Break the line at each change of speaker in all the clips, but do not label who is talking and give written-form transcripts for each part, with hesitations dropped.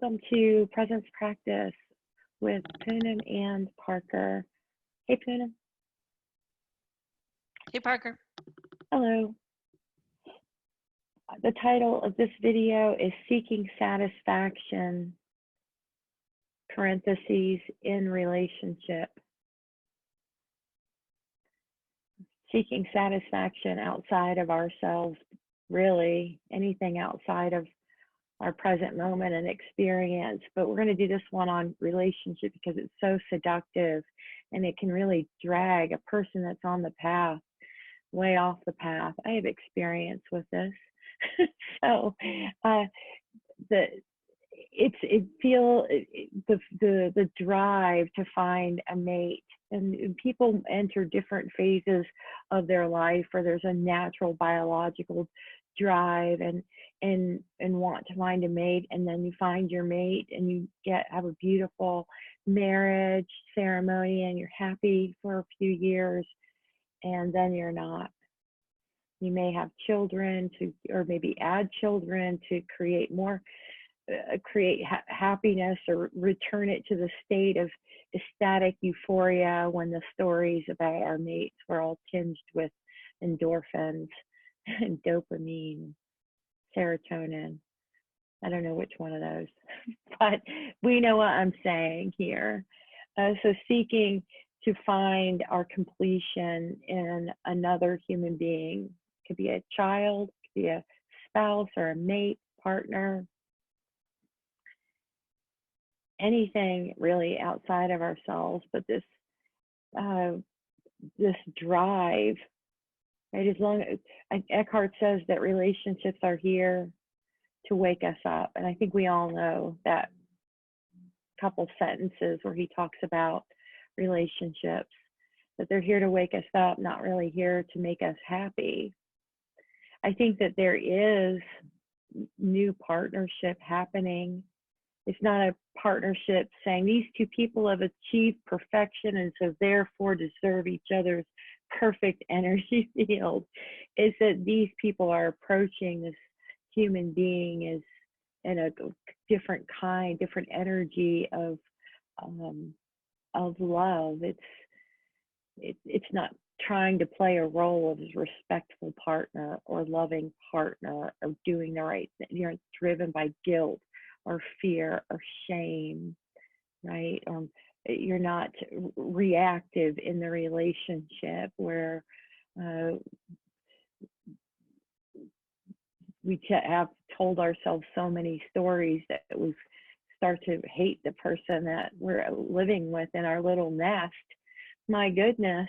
Welcome to Presence Practice with Poonam and Parker. Hey, Poonam.
Hey, Parker.
Hello. The title of this video is Seeking Satisfaction, parentheses, in relationship. Seeking satisfaction outside of ourselves, really, anything outside of our present moment and experience. But we're going to do this one on relationship because it's so seductive and it can really drag a person that's on the path way off the path. I have experience with this. So the drive to find a mate, and people enter different phases of their life where there's a natural biological drive and want to find a mate, and then you find your mate and you have a beautiful marriage ceremony and you're happy for a few years, and then you're not. You may have children or maybe add children to create more, happiness, or return it to the state of ecstatic euphoria when the stories about our mates were all tinged with endorphins and dopamine, serotonin. I don't know which one of those, but we know what I'm saying here. So seeking to find our completion in another human being. Could be a child, could be a spouse or a mate, partner, anything really outside of ourselves. But this drive, right? As long as Eckhart says that relationships are here to wake us up, and I think we all know that couple sentences where he talks about relationships, that they're here to wake us up, not really here to make us happy. I think that there is new partnership happening. It's not a partnership saying these two people have achieved perfection and so therefore deserve each other's perfect energy field. It's that these people are approaching this human being as in a different kind, different energy of love. It's not trying to play a role of a respectful partner or loving partner or doing the right thing. You're driven by guilt or fear or shame, right? You're not reactive in the relationship where we have told ourselves so many stories that we start to hate the person that we're living with in our little nest. My goodness.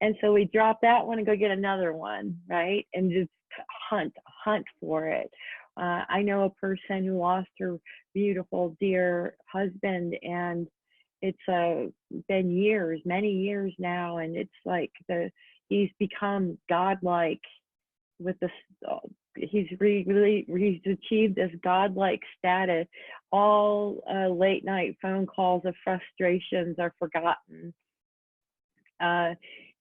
And so we drop that one and go get another one, right? And just hunt for it. I know a person who lost her beautiful, dear husband, and it's been years, many years now, and it's like he's become godlike with this. He's achieved this godlike status. All late night phone calls of frustrations are forgotten.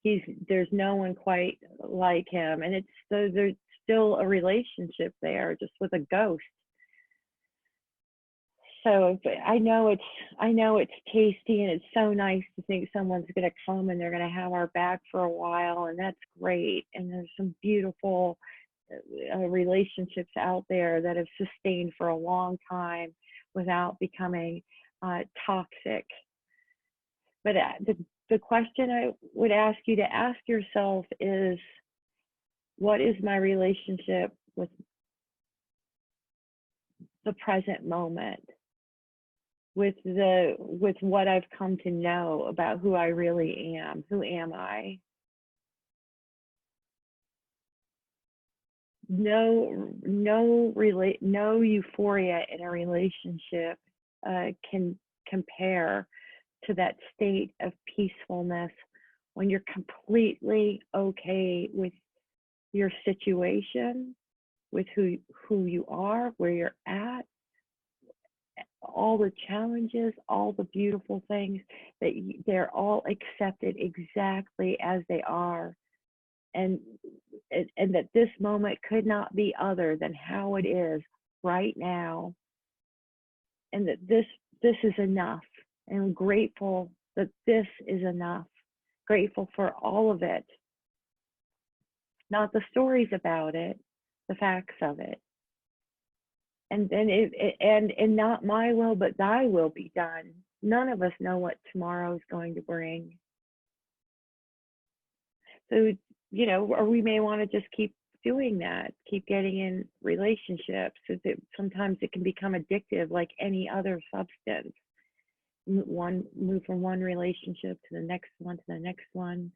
There's no one quite like him, and there's still a relationship there, just with a ghost. So I know it's tasty, and it's so nice to think someone's going to come and they're going to have our back for a while, and that's great. And there's some beautiful relationships out there that have sustained for a long time without becoming toxic. But the question I would ask you to ask yourself is, what is my relationship with the present moment, with what I've come to know about who I really am? Who am I? No euphoria in a relationship can compare to that state of peacefulness when you're completely okay with your situation, with who you are, where you're at, all the challenges, all the beautiful things, that they're all accepted exactly as they are. And that this moment could not be other than how it is right now. and that this is enough. And I'm grateful that this is enough. Grateful for all of it, not the stories about it, the facts of it. And then and not my will, but thy will be done. None of us know what tomorrow is going to bring. So, you know, or we may want to just keep doing that, keep getting in relationships. Sometimes it can become addictive like any other substance. Move from one relationship to the next one, to the next one.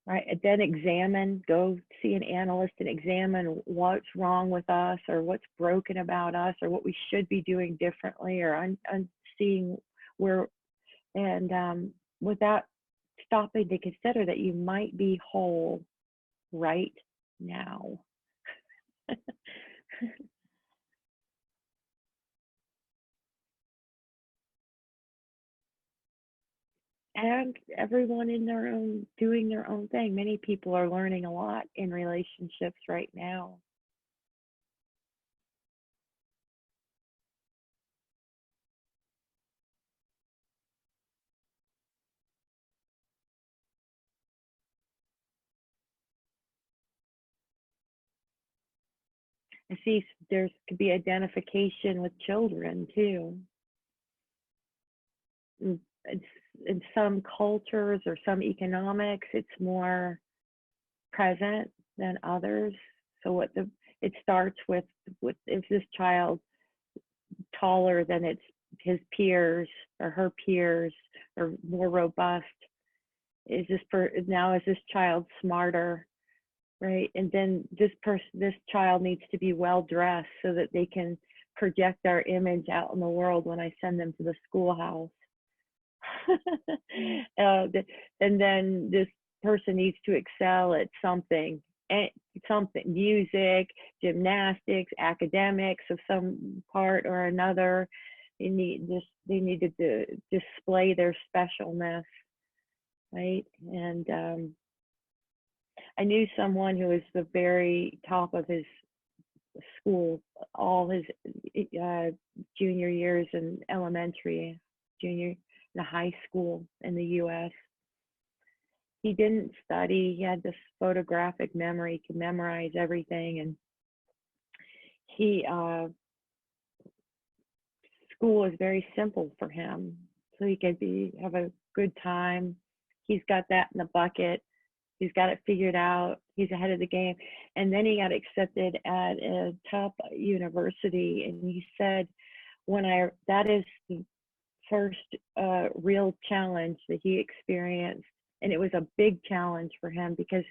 Right, and then go see an analyst and examine what's wrong with us, or what's broken about us, or what we should be doing differently, or seeing where, and without stopping to consider that you might be whole right now. And everyone in their own, doing their own thing. Many people are learning a lot in relationships right now. I see there could be identification with children too. In some cultures or some economics, it's more present than others. So it starts with if this child taller than his peers or her peers, or more robust, is this child smarter, right? And then this child needs to be well dressed so that they can project their image out in the world when I send them to the schoolhouse. And then this person needs to excel at something, music, gymnastics, academics of some part or another. They needed to display their specialness, right? And I knew someone who was the very top of his school, all his junior years in elementary, junior the high school in the US. He didn't study. He had this photographic memory, could memorize everything. And school was very simple for him. So he could have a good time. He's got that in the bucket. He's got it figured out. He's ahead of the game. And then he got accepted at a top university. And he said, that is the first real challenge that he experienced, and it was a big challenge for him because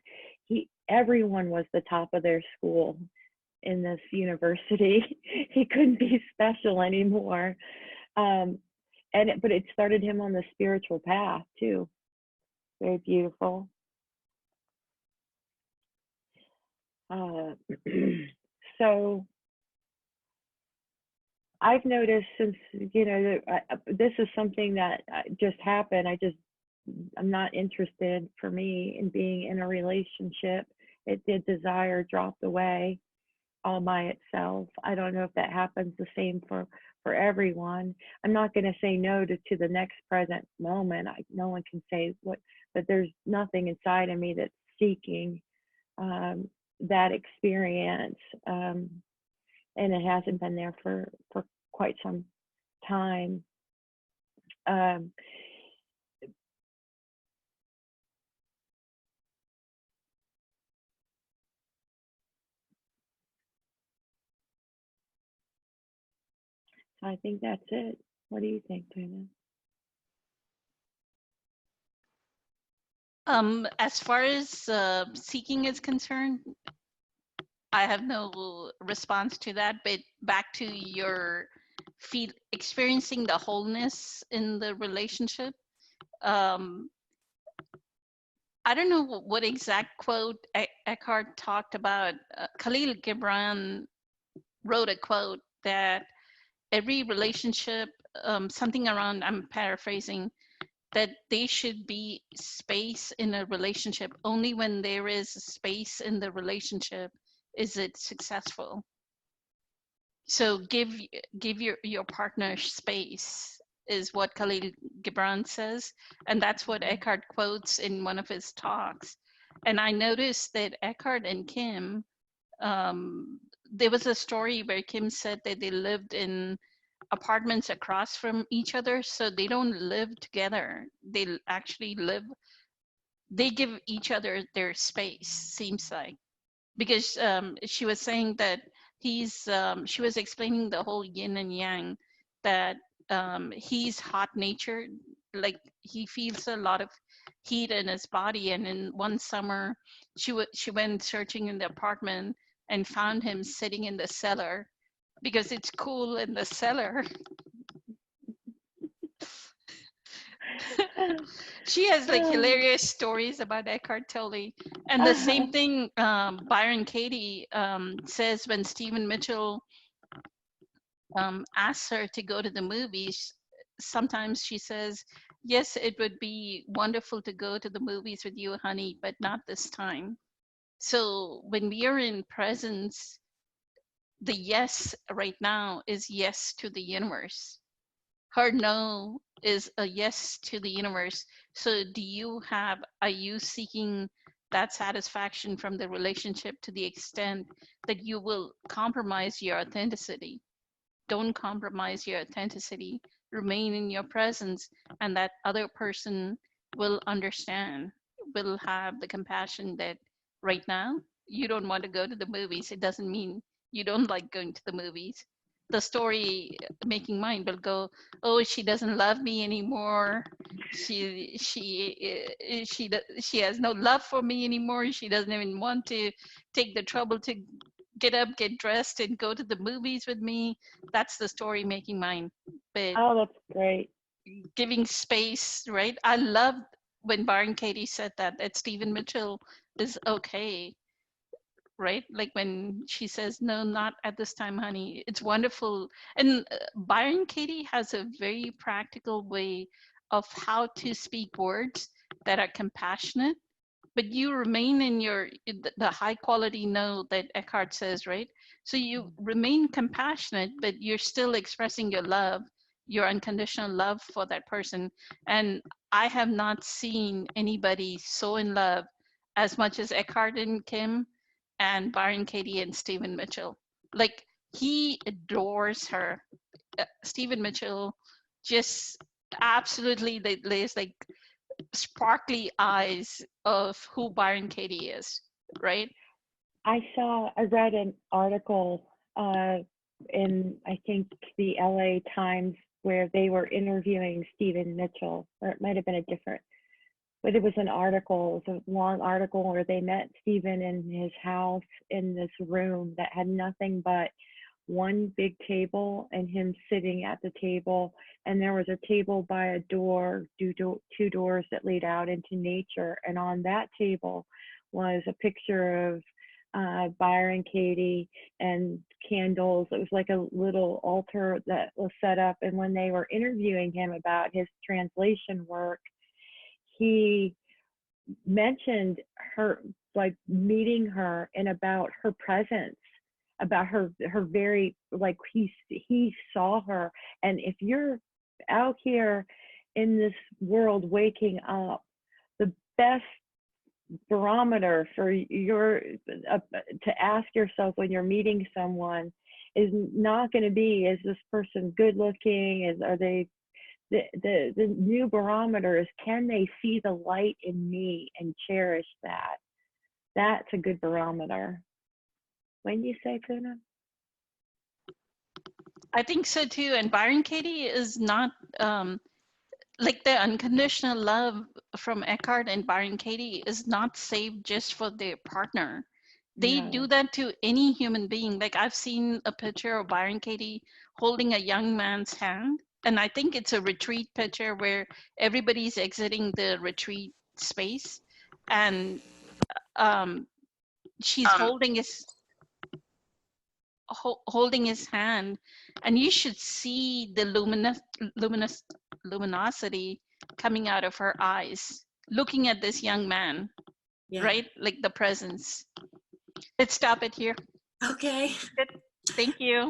everyone was the top of their school in this university. He couldn't be special anymore, but it started him on the spiritual path too. Very beautiful. So I've noticed since, this is something that just happened. I'm not interested, for me, in being in a relationship. Desire dropped away all by itself. I don't know if that happens the same for everyone. I'm not going to say no to the next present moment. No one can say what, but there's nothing inside of me that's seeking that experience. And it hasn't been there for quite some time. So I think that's it. What do you think, Dana?
As far as seeking is concerned, I have no response to that, but back to your experiencing the wholeness in the relationship. I don't know what exact quote Eckhart talked about. Khalil Gibran wrote a quote that every relationship, something around, I'm paraphrasing, that there should be space in a relationship. Only when there is space in the relationship is it successful. So give your partner space is what Khalil Gibran says, and that's what Eckhart quotes in one of his talks. And I noticed that Eckhart and Kim, there was a story where Kim said that they lived in apartments across from each other, so they don't live together. They actually live. They give each other their space. Seems like, because she was saying that she was explaining the whole yin and yang, that he's hot natured, like he feels a lot of heat in his body, and in one summer she went searching in the apartment and found him sitting in the cellar because it's cool in the cellar. She has like hilarious stories about Eckhart Tolle. And the same thing Byron Katie says when Stephen Mitchell asks her to go to the movies. Sometimes she says, yes, it would be wonderful to go to the movies with you, honey, but not this time. So when we are in presence, the yes right now is yes to the universe. Her no is a yes to the universe. So are you seeking that satisfaction from the relationship to the extent that you will compromise your authenticity? Don't compromise your authenticity. Remain in your presence, and that other person will understand, will have the compassion that right now you don't want to go to the movies. It doesn't mean you don't like going to the movies. The story making mind will go, oh, she doesn't love me anymore. She has no love for me anymore. She doesn't even want to take the trouble to get up, get dressed, and go to the movies with me. That's the story making mind. But
Oh, that's great.
giving space, right? I love when Byron Katie said that Stephen Mitchell is okay, right? Like when she says, no, not at this time, honey. It's wonderful. And Byron Katie has a very practical way of how to speak words that are compassionate, but you remain in the high quality no that Eckhart says, right? So you remain compassionate, but you're still expressing your love, your unconditional love for that person. And I have not seen anybody so in love as much as Eckhart and Kim and Byron Katie and Stephen Mitchell. Like he adores her. Stephen Mitchell just absolutely, there's like sparkly eyes of who Byron Katie is, right?
I read an article in, I think, the LA Times where they were interviewing Stephen Mitchell, or it might have been a different, but it was an article, it was a long article where they met Stephen in his house in this room that had nothing but one big table and him sitting at the table, and there was a table by a door, two doors that lead out into nature, and on that table was a picture of Byron Katie and candles. It was like a little altar that was set up, and when they were interviewing him about his translation work, he mentioned her, like meeting her, and about her presence, about her very, like he saw her. And if you're out here in this world waking up, the best barometer for your to ask yourself when you're meeting someone is not going to be, is this person good looking, are they, the new barometer is, can they see the light in me and cherish that? That's a good barometer. When you say, Puna?
I think so too. And Byron Katie is not like the unconditional love from Eckhart and Byron Katie is not saved just for their partner. They do that to any human being. Like I've seen a picture of Byron Katie holding a young man's hand, and I think it's a retreat picture where everybody's exiting the retreat space, and she's holding his hand, and you should see the luminosity coming out of her eyes looking at this young man. Yeah. Right, like the presence. Let's stop it here.
Okay.
Good. Thank you.